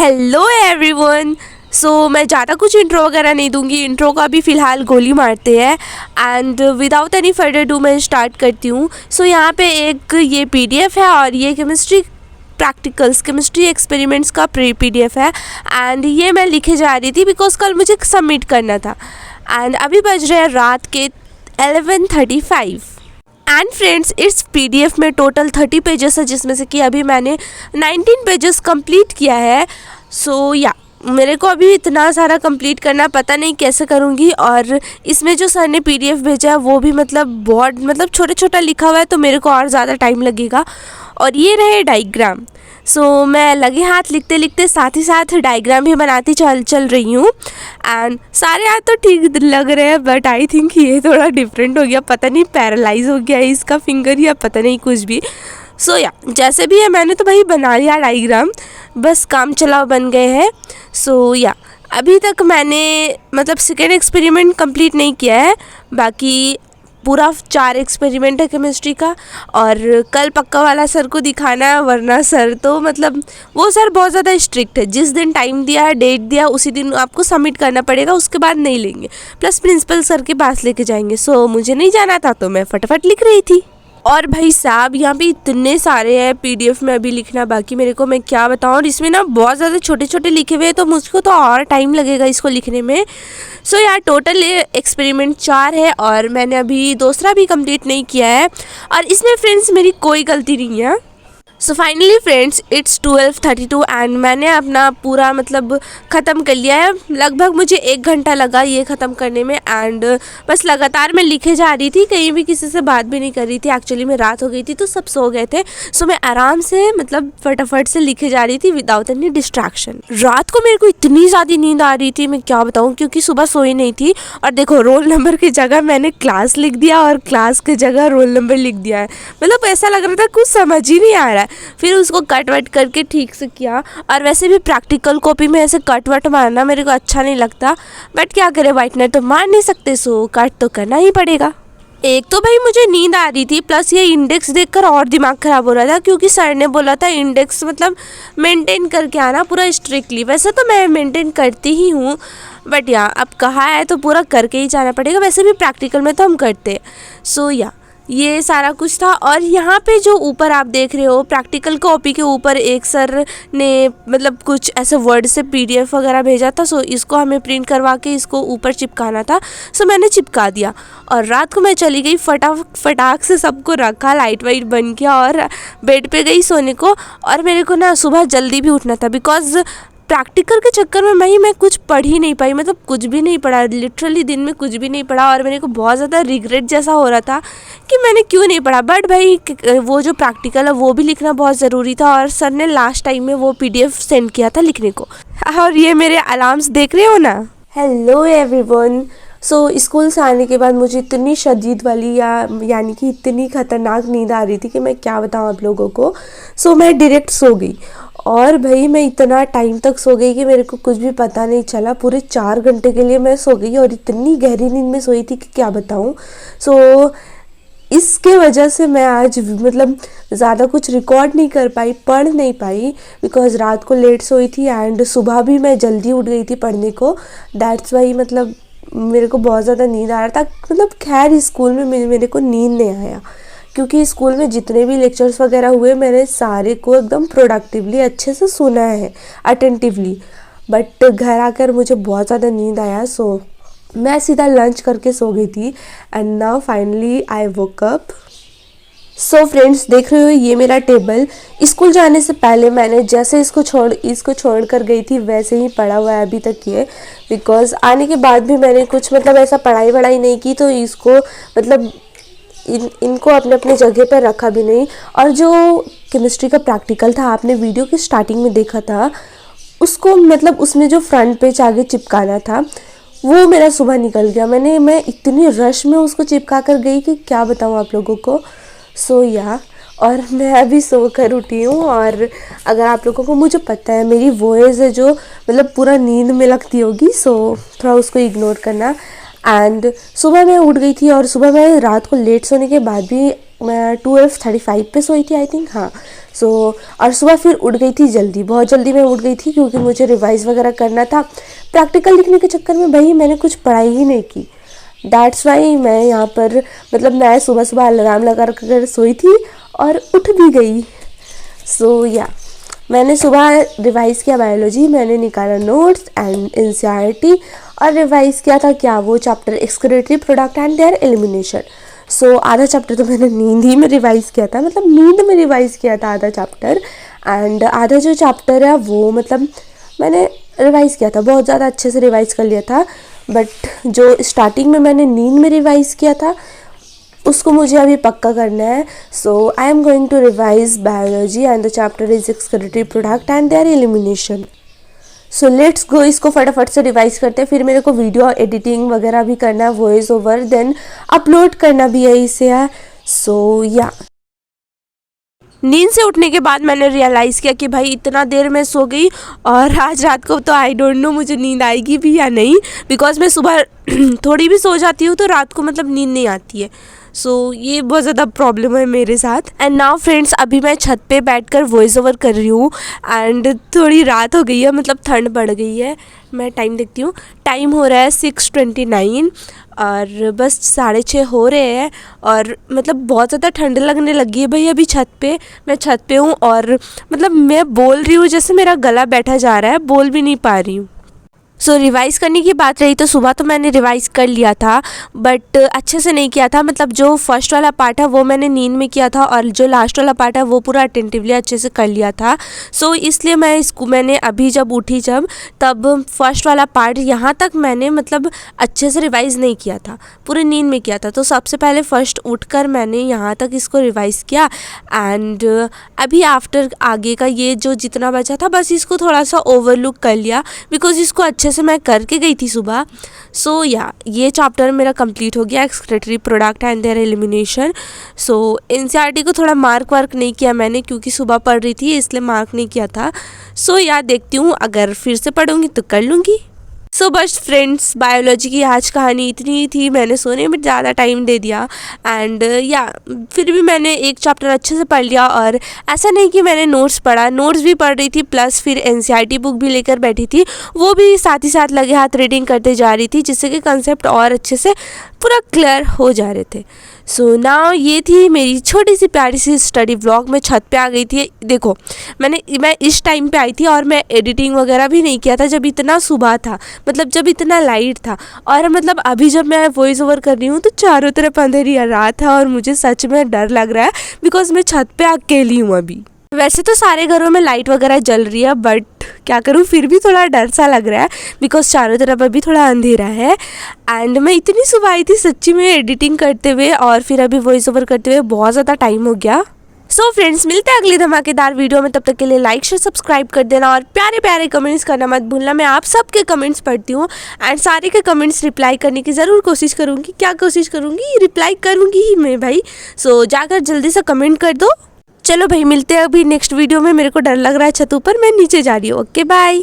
Hello everyone. मैं ज़्यादा कुछ इंट्रो वगैरह नहीं दूंगी, इंट्रो का भी फ़िलहाल गोली मारते हैं and without any further do मैं स्टार्ट करती हूँ। यहाँ पे एक ये पीडीएफ है और ये केमिस्ट्री प्रैक्टिकल्स केमिस्ट्री एक्सपेरिमेंट्स का पीडीएफ है एंड ये मैं लिखे जा रही थी बिकॉज कल मुझे सबमिट करना था एंड अभी बज रहे हैं रात के 11:35 एंड फ्रेंड्स इस पीडीएफ में टोटल 30 पेजेस है जिसमें से कि अभी मैंने 19 पेजेस कंप्लीट किया है। मेरे को अभी इतना सारा कंप्लीट करना पता नहीं कैसे करूँगी। और इसमें जो सर ने पीडीएफ भेजा है वो भी बहुत छोटा छोटा लिखा हुआ है तो मेरे को और ज़्यादा टाइम लगेगा। और ये रहे डायग्राम। मैं लगे हाथ लिखते लिखते साथ ही साथ डायग्राम भी बनाती चल रही हूँ एंड सारे हाथ तो ठीक लग रहे हैं बट आई थिंक ये थोड़ा डिफरेंट हो गया, पता नहीं पैरालाइज हो गया है इसका फिंगर या पता नहीं कुछ भी। जैसे भी है मैंने तो भाई बना लिया डायग्राम, बस काम चलाओ बन गए हैं। अभी तक मैंने सेकेंड एक्सपेरिमेंट कंप्लीट नहीं किया है, बाकी पूरा 4 एक्सपेरिमेंट है केमिस्ट्री का और कल पक्का वाला सर को दिखाना है, वरना सर तो वो सर बहुत ज़्यादा स्ट्रिक्ट है। जिस दिन टाइम दिया है, डेट दिया, उसी दिन आपको सबमिट करना पड़ेगा, उसके बाद नहीं लेंगे। प्लस प्रिंसिपल सर के पास लेके जाएंगे। मुझे नहीं जाना था तो मैं फटाफट लिख रही थी। और भाई साहब यहाँ पे इतने सारे हैं पीडीएफ में अभी लिखना बाकी मेरे को, मैं क्या बताऊँ। और इसमें ना बहुत ज़्यादा छोटे छोटे लिखे हुए हैं तो मुझको तो और टाइम लगेगा इसको लिखने में। टोटल एक्सपेरिमेंट 4 है और मैंने अभी दूसरा भी कंप्लीट नहीं किया है और इसमें फ्रेंड्स मेरी कोई गलती नहीं है। फाइनली फ्रेंड्स इट्स 12:32 एंड मैंने अपना पूरा ख़त्म कर लिया है। लगभग मुझे 1 घंटा लगा ये ख़त्म करने में एंड बस लगातार मैं लिखे जा रही थी, कहीं भी किसी से बात भी नहीं कर रही थी। एक्चुअली में रात हो गई थी तो सब सो गए थे, मैं आराम से फटाफट से लिखे जा रही थी विदाउट एनी डिस्ट्रैक्शन। रात को मेरे को इतनी ज़्यादा नींद आ रही थी मैं क्या बताऊँ, क्योंकि सुबह सोई नहीं थी। और देखो रोल नंबर की जगह मैंने क्लास लिख दिया और क्लास की जगह रोल नंबर लिख दिया है। ऐसा लग रहा था कुछ समझ ही नहीं आ रहा है। फिर उसको कट वट करके ठीक से किया। और वैसे भी प्रैक्टिकल कॉपी में ऐसे कट वट मारना मेरे को अच्छा नहीं लगता, बट क्या करे, व्हाइटनर तो मार नहीं सकते, कट तो करना ही पड़ेगा। एक तो भाई मुझे नींद आ रही थी, प्लस ये इंडेक्स देखकर और दिमाग ख़राब हो रहा था क्योंकि सर ने बोला था इंडेक्स मेंटेन करके आना पूरा स्ट्रिक्टली। वैसे तो मैं मेंटेन करती ही हूँ बट अब कहा है तो पूरा करके ही जाना पड़ेगा। वैसे भी प्रैक्टिकल में तो हम करते हैं। ये सारा कुछ था। और यहाँ पे जो ऊपर आप देख रहे हो प्रैक्टिकल कॉपी के ऊपर एक सर ने कुछ ऐसे वर्ड से पीडीएफ वगैरह भेजा था। इसको हमें प्रिंट करवा के इसको ऊपर चिपकाना था। मैंने चिपका दिया और रात को मैं चली गई, फटाक से सबको रखा, लाइट वाइट बन गया और बेड पे गई सोने को। और मेरे को ना सुबह जल्दी भी उठना था बिकॉज प्रैक्टिकल के चक्कर में मैं कुछ पढ़ ही नहीं पाई, कुछ भी नहीं पढ़ा, लिटरली दिन में कुछ भी नहीं पढ़ा। और मेरे को बहुत ज़्यादा रिग्रेट जैसा हो रहा था कि मैंने क्यों नहीं पढ़ा। बट भाई वो जो प्रैक्टिकल है वो भी लिखना बहुत ज़रूरी था और सर ने लास्ट टाइम में वो पीडीएफ सेंड किया था लिखने को। और ये मेरे अलार्म्स देख रहे हो ना। Hello everyone. स्कूल से आने के बाद मुझे इतनी शदीद वाली यानी कि इतनी ख़तरनाक नींद आ रही थी कि मैं क्या बताऊँ आप लोगों को। मैं डायरेक्ट सो गई और भाई मैं इतना टाइम तक सो गई कि मेरे को कुछ भी पता नहीं चला। पूरे 4 घंटे के लिए मैं सो गई और इतनी गहरी नींद में सोई थी कि क्या बताऊँ। इसके वजह से मैं आज ज़्यादा कुछ रिकॉर्ड नहीं कर पाई, पढ़ नहीं पाई बिकॉज रात को लेट सोई थी एंड सुबह भी मैं जल्दी उठ गई थी पढ़ने को। दैट्स वाई मेरे को बहुत ज़्यादा नींद आ रहा था। खैर स्कूल में मेरे को नींद नहीं आया क्योंकि स्कूल में जितने भी लेक्चर्स वगैरह हुए मैंने सारे को एकदम प्रोडक्टिवली अच्छे से सुना है, अटेंटिवली। बट घर आकर मुझे बहुत ज़्यादा नींद आया, मैं सीधा लंच करके सो गई थी and now finally I woke up. Friends देख रहे हो ये मेरा टेबल। स्कूल जाने से पहले मैंने जैसे इसको छोड़ कर गई थी वैसे ही पढ़ा हुआ है अभी तक ये, बिकॉज आने के बाद भी मैंने कुछ ऐसा पढ़ाई नहीं की तो इसको इनको अपने जगह पर रखा भी नहीं। और जो केमिस्ट्री का प्रैक्टिकल था आपने वीडियो की स्टार्टिंग में देखा था, उसको उसमें जो फ्रंट पेज आगे चिपकाना था वो मेरा सुबह निकल गया। मैं इतनी रश में उसको चिपका कर गई कि क्या बताऊँ आप लोगों को। और मैं अभी सो कर उठी हूँ और अगर आप लोगों को मुझे पता है मेरी वॉइस है जो पूरा नींद में लगती होगी, थोड़ा उसको इग्नोर करना। एंड सुबह मैं उठ गई थी और सुबह मैं रात को लेट सोने के बाद भी मैं 12:35 पे सोई थी आई थिंक, हाँ। सो और सुबह फिर उठ गई थी जल्दी, बहुत जल्दी मैं उठ गई थी क्योंकि मुझे रिवाइज़ वगैरह करना था। प्रैक्टिकल लिखने के चक्कर में भाई मैंने कुछ पढ़ाई ही नहीं की। दैट्स वाई मैं यहाँ पर मतलब मैं सुबह सुबह अलार्म लगा कर सोई थी और उठ भी गई। सो या मैंने सुबह रिवाइज़ किया बायोलॉजी, मैंने निकाला नोट्स एंड एनसीईआरटी और रिवाइज़ किया था क्या वो chapter excretory product and their elimination. So आधा चैप्टर तो मैंने नींद ही में रिवाइज़ किया था, मतलब नींद में रिवाइज़ किया था आधा चैप्टर, एंड आधा जो चैप्टर है वो मतलब मैंने रिवाइज़ किया था, बहुत ज़्यादा अच्छे से रिवाइज़ कर लिया था। बट जो स्टार्टिंग में मैंने नींद में रिवाइज़ किया था उसको मुझे अभी पक्का करना है। So I am going to revise biology and the chapter is excretory product and their elimination. So let's go, इसको फटाफट से रिवाइज करते हैं। फिर मेरे को वीडियो एडिटिंग वगैरह भी करना है, वॉइस ओवर, देन अपलोड करना भी है इसे है। सो या नींद से उठने के बाद मैंने रियलाइज़ किया कि भाई इतना देर मैं सो गई और आज रात को तो आई डोंट नो मुझे नींद आएगी भी या नहीं, बिकॉज मैं सुबह थोड़ी भी सो जाती हूँ तो रात को मतलब नींद नहीं आती है। सो ये बहुत ज़्यादा प्रॉब्लम है मेरे साथ। एंड नाउ फ्रेंड्स, अभी मैं छत पे बैठकर वॉइस ओवर कर रही हूँ एंड थोड़ी रात हो गई है, मतलब ठंड बढ़ गई है। मैं टाइम देखती हूँ, टाइम हो रहा है 6:29 और बस 6:30 हो रहे हैं और मतलब बहुत ज़्यादा ठंड लगने लगी है भाई। अभी मैं छत पे हूँ और मतलब मैं बोल रही हूँ जैसे मेरा गला बैठा जा रहा है, बोल भी नहीं पा रही हूँ। सो रिवाइज़ करने की बात रही तो सुबह तो मैंने रिवाइज़ कर लिया था बट अच्छे से नहीं किया था। मतलब जो फर्स्ट वाला पार्ट है वो मैंने नींद में किया था और जो लास्ट वाला पार्ट है वो पूरा अटेंटिवली अच्छे से कर लिया था। सो इसलिए मैंने अभी जब उठी तब फर्स्ट वाला पार्ट यहाँ तक मैंने मतलब अच्छे से रिवाइज़ नहीं किया था, पूरे नींद में किया था। तो सबसे पहले फर्स्ट उठकर मैंने यहाँ तक इसको रिवाइज़ किया एंड अभी आफ्टर आगे का ये जो जितना बचा था बस इसको थोड़ा सा ओवरलुक कर लिया बिकॉज इसको अच्छे से मैं करके गई थी सुबह। सो या ये चैप्टर मेरा कंप्लीट हो गया, excretory product and their elimination. So NCERT को थोड़ा मार्क वार्क नहीं किया मैंने क्योंकि सुबह पढ़ रही थी इसलिए मार्क नहीं किया था। सो या देखती हूँ अगर फिर से पढ़ूंगी तो कर लूँगी। सो बस फ्रेंड्स, बायोलॉजी की आज कहानी इतनी ही थी, मैंने सोने में ज़्यादा टाइम दे दिया एंड या फिर भी मैंने एक चैप्टर अच्छे से पढ़ लिया। और ऐसा नहीं कि मैंने नोट्स पढ़ा, नोट्स भी पढ़ रही थी प्लस फिर एनसीईआरटी बुक भी लेकर बैठी थी, वो भी साथ ही साथ लगे हाथ रीडिंग करते जा रही थी जिससे कि कंसेप्ट और अच्छे से पूरा क्लियर हो जा रहे थे। सो नाउ ये थी मेरी छोटी सी प्यारी सी स्टडी व्लॉग। मैं छत पे आ गई थी, देखो मैं इस टाइम पे आई थी और मैं एडिटिंग वगैरह भी नहीं किया था जब इतना सुबह था, मतलब जब इतना लाइट था। और मतलब अभी जब मैं वॉइस ओवर कर रही हूँ तो चारों तरफ अंधेरी रात है और मुझे सच में डर लग रहा है बिकॉज मैं छत पे अकेली हूँ अभी। वैसे तो सारे घरों में लाइट वगैरह जल रही है बट क्या करूँ, फिर भी थोड़ा डर सा लग रहा है बिकॉज चारों तरफ अभी थोड़ा अंधेरा है। एंड मैं इतनी सुबह आई थी सच्ची में एडिटिंग करते हुए और फिर अभी वॉइस ओवर करते हुए बहुत ज़्यादा टाइम हो गया। सो फ्रेंड्स, मिलते हैं अगली धमाकेदार वीडियो में, तब तक के लिए लाइक शेयर सब्सक्राइब कर देना और प्यारे प्यारे कमेंट्स करना मत भूलना। मैं आप सबके कमेंट्स पढ़ती हूँ एंड सारे के कमेंट्स रिप्लाई करने की ज़रूर कोशिश करूँगी। क्या कोशिश करूँगी, रिप्लाई करूँगी ही मैं भाई। सो जाकर जल्दी से कमेंट कर दो। चलो भाई, मिलते हैं अभी नेक्स्ट वीडियो में। मेरे को डर लग रहा है छत ऊपर, मैं नीचे जा रही हूँ। Okay bye.